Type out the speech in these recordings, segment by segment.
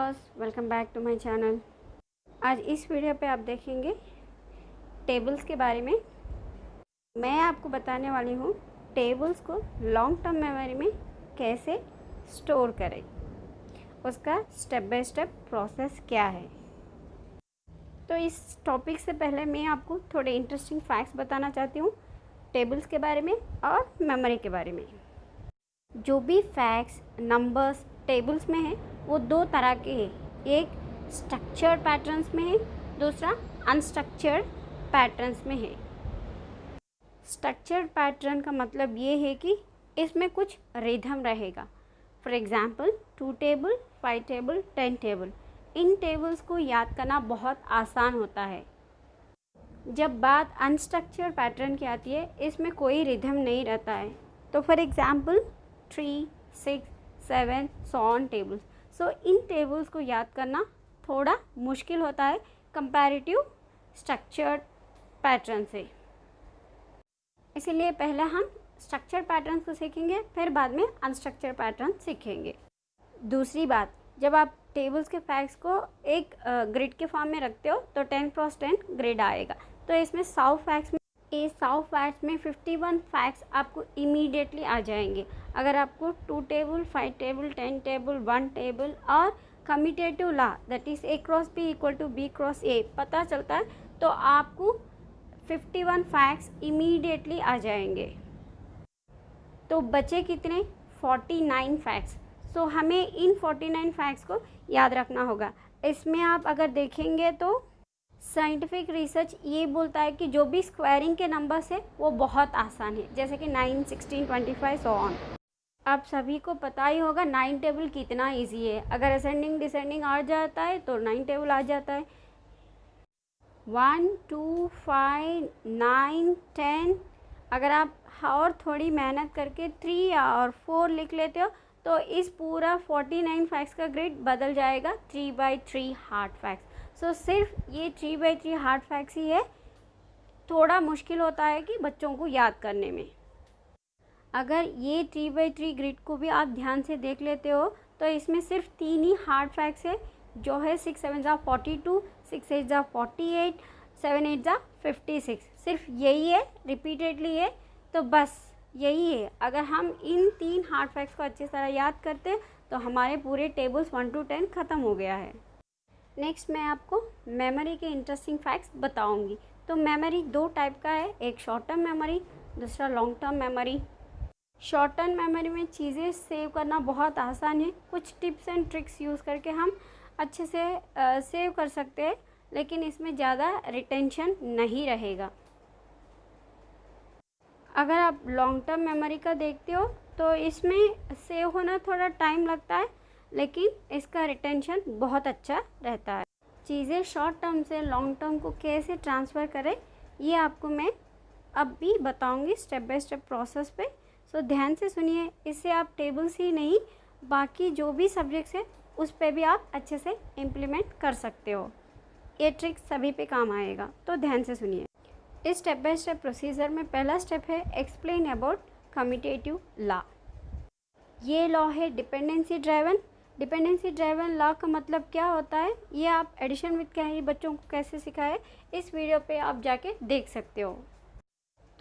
Viewers, welcome back to my channel. आज इस video पे आप देखेंगे टेबल्स के बारे में। मैं आपको बताने वाली हूँ टेबल्स को लॉन्ग टर्म मेमोरी में कैसे स्टोर करें, उसका स्टेप बाय स्टेप प्रोसेस क्या है। तो इस टॉपिक से पहले मैं आपको थोड़े इंटरेस्टिंग फैक्ट्स बताना चाहती हूँ टेबल्स के बारे में और मेमोरी के बारे में। जो भी फैक्ट्स नंबर्स टेबल्स में है वो दो तरह के हैं, एक स्ट्रक्चर्ड पैटर्न्स में है, दूसरा अनस्ट्रक्चर्ड पैटर्न्स में है। स्ट्रक्चर्ड पैटर्न का मतलब ये है कि इसमें कुछ रिदम रहेगा। For example 2 table, 5 table, 10 table. In tables को याद करना बहुत आसान होता है। जब बात अनस्ट्रक्चर्ड पैटर्न की आती है, इसमें कोई रिदम नहीं रहता है। तो for example 3, 6, 7 so on tables. So in tables को याद करना थोड़ा मुश्किल होता है कंपैरेटिव स्ट्रक्चर्ड पैटर्न से। इसीलिए पहले हम स्ट्रक्चर्ड पैटर्न को सीखेंगे, फिर बाद में अनस्ट्रक्चर्ड पैटर्न सीखेंगे। दूसरी बात, जब आप टेबल्स के फैक्ट्स को एक ग्रिड के फॉर्म में रखते हो तो 10x10 ग्रिड आएगा। तो इसमें 100 फैक्ट्स में 51 फैक्ट्स आपको इमीडिएटली आ जाएंगे। अगर आपको 2 टेबल, 5 टेबल, 10 टेबल, 1 टेबल और commutative law that is A×B = B×A पता चलता है तो आपको 51 फैक्ट्स इमीडिएटली आ जाएंगे। तो बचे कितने? 49 फैक्ट्स। सो हमें इन 49 फैक्ट्स को याद रखना होगा। इसमें आप अगर देखेंगे तो साइंटिफिक रिसर्च ये बोलता है कि जो भी स्क्वायरिंग के नंबर्स है वो बहुत आसान है, जैसे कि 9, 16, 25 सो ऑन। आप सभी को पता ही होगा 9 टेबल कितना इजी है। अगर असेंडिंग डिसेंडिंग आ जाता है तो 9 टेबल आ जाता है। 1, 2, 5, 9, 10। अगर आप और थोड़ी मेहनत करके 3 और 4 लिख लेते हो तो इस पूरा 49 फैक्ट्स का ग्रिड बदल जाएगा 3/3 हार्ड फैक्ट्स। सो सिर्फ ये 3/3 हार्ड फैक्ट्स ही है, थोड़ा मुश्किल होता है कि बच्चों को याद करने में। अगर ये 3/3 ग्रिड को भी आप ध्यान से देख लेते हो तो इसमें सिर्फ 3 ही हार्ड फैक्ट्स है, जो है 6 7 42, 6 8 48, 7 8 56। सिर्फ यही है, रिपीटेडली है, तो बस यही है। अगर हम इन 3 हार्ड फैक्ट्स को अच्छी तरह याद करते हैं तो हमारे पूरे टेबल्स 1 to 10 ख़त्म हो गया है। नेक्स्ट मैं आपको मेमोरी के इंटरेस्टिंग फैक्ट्स बताऊंगी। तो मेमोरी 2 टाइप का है, एक शॉर्ट टर्म मेमोरी, दूसरा long term memory. Short term memory में चीज़ें सेव करना बहुत आसान है। कुछ टिप्स एंड ट्रिक्स यूज़ करके हम अच्छे से सेव कर सकते हैं, लेकिन इसमें ज़्यादा रिटेंशन नहीं रहेगा। अगर आप लॉन्ग टर्म मेमोरी का देखते हो तो इसमें सेव होना थोड़ा टाइम लगता है, लेकिन इसका रिटेंशन बहुत अच्छा रहता है। चीज़ें शॉर्ट टर्म से लॉन्ग टर्म को कैसे ट्रांसफ़र करें ये आपको मैं अब भी बताऊंगी स्टेप बाय स्टेप प्रोसेस पे। सो ध्यान से सुनिए, इससे आप टेबल्स ही नहीं बाकी जो भी सब्जेक्ट्स है उस पर भी आप अच्छे से इम्प्लीमेंट कर सकते हो। ये ट्रिक सभी पे काम आएगा, तो ध्यान से सुनिए। इस स्टेप बाय स्टेप प्रोसीजर में पहला स्टेप है एक्सप्लेन अबाउट कम्यूटेटिव लॉ। ये लॉ है dependency driven. Dependency driven law का मतलब क्या होता है ये आप एडिशन विद कैरी बच्चों को कैसे सिखाए इस वीडियो पे आप जाके देख सकते हो।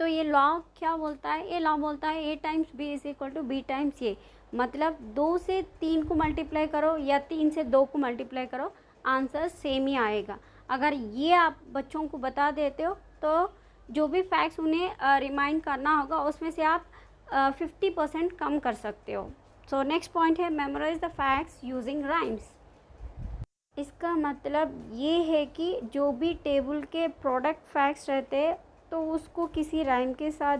तो ये लॉ क्या बोलता है? ये लॉ बोलता है A × B = B × A। मतलब 2 से 3 को मल्टीप्लाई करो या 3 से 2 को मल्टीप्लाई करो, आंसर सेम ही आएगा। अगर ये आप बच्चों को बता देते हो तो जो भी फैक्ट्स उन्हें रिमाइंड करना होगा उसमें से आप 50% कम कर सकते हो। सो नेक्स्ट पॉइंट है memorize the facts using rhymes. इसका मतलब ये है कि जो भी टेबल के प्रोडक्ट फैक्ट्स रहते हैं तो उसको किसी राइम के साथ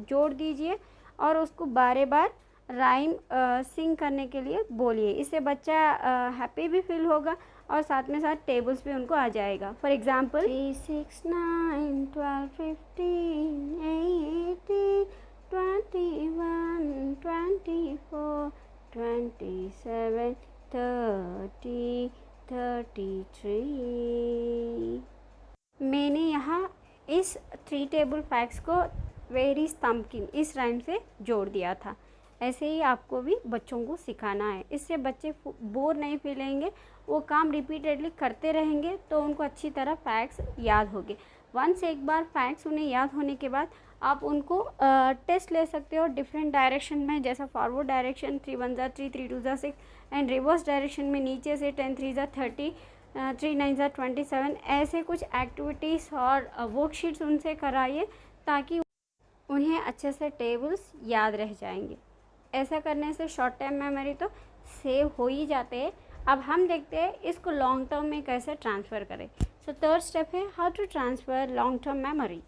जोड़ दीजिए और उसको बार बार राइम सिंग करने के लिए बोलिए। इससे बच्चा हैप्पी भी फील होगा और साथ में साथ टेबल्स भी उनको आ जाएगा। For example 3, 6, 9, 12, 15, 18, 21, 24, 27, 30, 33। मैंने यहाँ इस 3 टेबल फैक्ट्स को वेरी स्तंभकिन इस राइम से जोड़ दिया था। ऐसे ही आपको भी बच्चों को सिखाना है। इससे बच्चे बोर नहीं फीलेंगे, वो काम रिपीटेडली करते रहेंगे तो उनको अच्छी तरह फैक्ट्स याद होंगे। वंस एक बार फैक्ट्स उन्हें याद होने के बाद आप उनको टेस्ट ले सकते हो डिफरेंट डायरेक्शन में, जैसा फॉरवर्ड डायरेक्शन 3 1 जा 3 3 2 जा 6 एंड रिवर्स डायरेक्शन में नीचे से 10 3 जा 30 3 9 जा 27। ऐसे कुछ एक्टिविटीज़ और वर्कशीट्स उनसे कराइए ताकि उन्हें अच्छे से टेबल्स याद रह जाएंगे। ऐसा करने से शॉर्ट टर्म मेमोरी तो सेव हो ही जाते हैं। अब हम देखते हैं इसको लॉन्ग टर्म में कैसे ट्रांसफ़र करें। सो थर्ड स्टेप है how to transfer long term memory.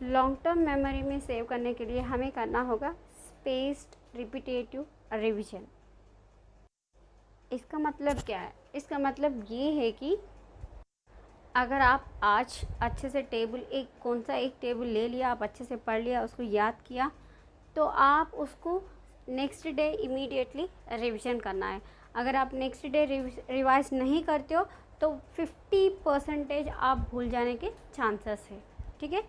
Long term memory में सेव करने के लिए हमें करना होगा स्पेस्ड रिपीटेटिव रिवीजन। इसका मतलब क्या है? इसका मतलब ये है कि अगर आप आज अच्छे से कौन सा एक टेबल ले लिया, आप अच्छे से पढ़ लिया, उसको याद किया, तो आप उसको नेक्स्ट डे इमीडिएटली रिवीजन करना है। अगर आप नेक्स्ट डे रिवाइज नहीं करते हो तो 50% आप भूल जाने के चांसेस है। ठीक है,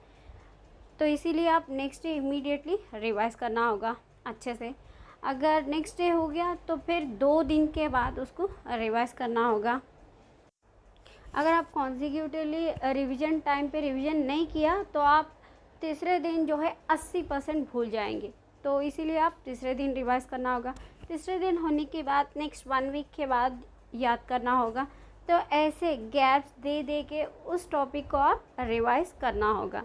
तो इसीलिए आप नेक्स्ट डे इमीडिएटली रिवाइज करना होगा अच्छे से। अगर नेक्स्ट डे हो गया तो फिर 2 दिन के बाद उसको रिवाइज करना होगा। अगर आप कॉन्जिक्यूटिवली रिवीजन टाइम पे रिवीजन नहीं किया तो आप तीसरे दिन जो है 80% भूल जाएंगे, तो इसीलिए आप तीसरे दिन रिवाइज करना होगा। तीसरे दिन होने के बाद नेक्स्ट 1 वीक के बाद याद करना होगा। तो ऐसे गैप्स दे दे के उस टॉपिक को आप रिवाइज करना होगा,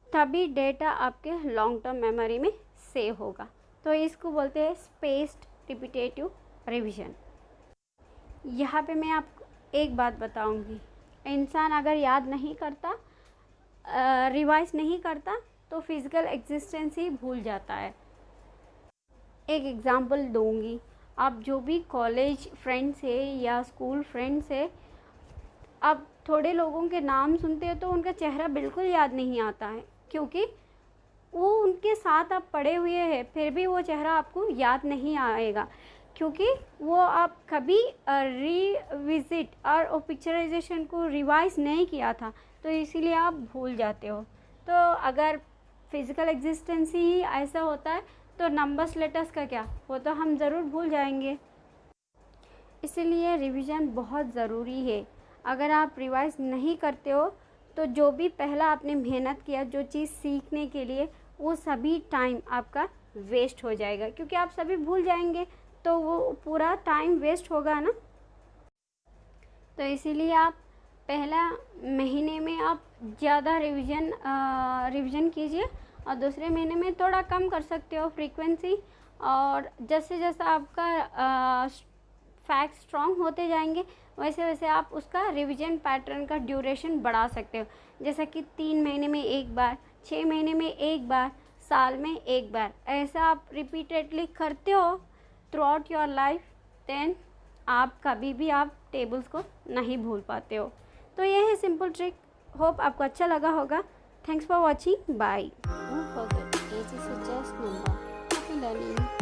तभी डेटा आपके लॉन्ग टर्म मेमोरी में सेव होगा। तो इसको बोलते हैं स्पेस्ड रिपीटेटिव रिवीजन। यहाँ पे मैं आपको एक बात बताऊंगी, इंसान अगर याद नहीं करता, रिवाइज नहीं करता, तो फिज़िकल एग्जिस्टेंस ही भूल जाता है। एक एग्ज़ाम्पल दूंगी, आप जो भी कॉलेज फ्रेंड्स है या स्कूल फ्रेंड्स है, आप थोड़े लोगों के नाम सुनते हो तो उनका चेहरा बिल्कुल याद नहीं आता है, क्योंकि वो उनके साथ आप पढ़े हुए हैं, फिर भी वो चेहरा आपको याद नहीं आएगा, क्योंकि वो आप कभी रीविज़िट और पिक्चराइजेशन को रिवाइज नहीं किया था, तो इसीलिए आप भूल जाते हो। तो अगर फिज़िकल एग्जिस्टेंस ही ऐसा होता है तो नंबर्स लेटर्स का क्या, वो तो हम ज़रूर भूल जाएंगे। इसीलिए रिवीजन बहुत ज़रूरी है। अगर आप रिवाइज नहीं करते हो तो जो भी पहला आपने मेहनत किया, जो चीज़ सीखने के लिए, वो सभी टाइम आपका वेस्ट हो जाएगा, क्योंकि आप सभी भूल जाएंगे तो वो पूरा टाइम वेस्ट होगा ना। तो इसीलिए आप पहला महीने में आप ज़्यादा रिवीजन कीजिए और दूसरे महीने में थोड़ा कम कर सकते हो फ्रीक्वेंसी, और जैसे जैसे आपका फैक्ट स्ट्रॉन्ग होते जाएंगे वैसे वैसे आप उसका रिवीजन पैटर्न का ड्यूरेशन बढ़ा सकते हो। जैसा कि 3 महीने में एक बार, 6 महीने में एक बार, साल में एक बार, ऐसा आप रिपीटेडली करते हो throughout your life, then आप कभी भी आप टेबल्स को नहीं भूल पाते हो। तो ये है सिंपल ट्रिक। होप आपको अच्छा लगा होगा। Thanks for watching, bye. Don't forget age is just number. Happy learning.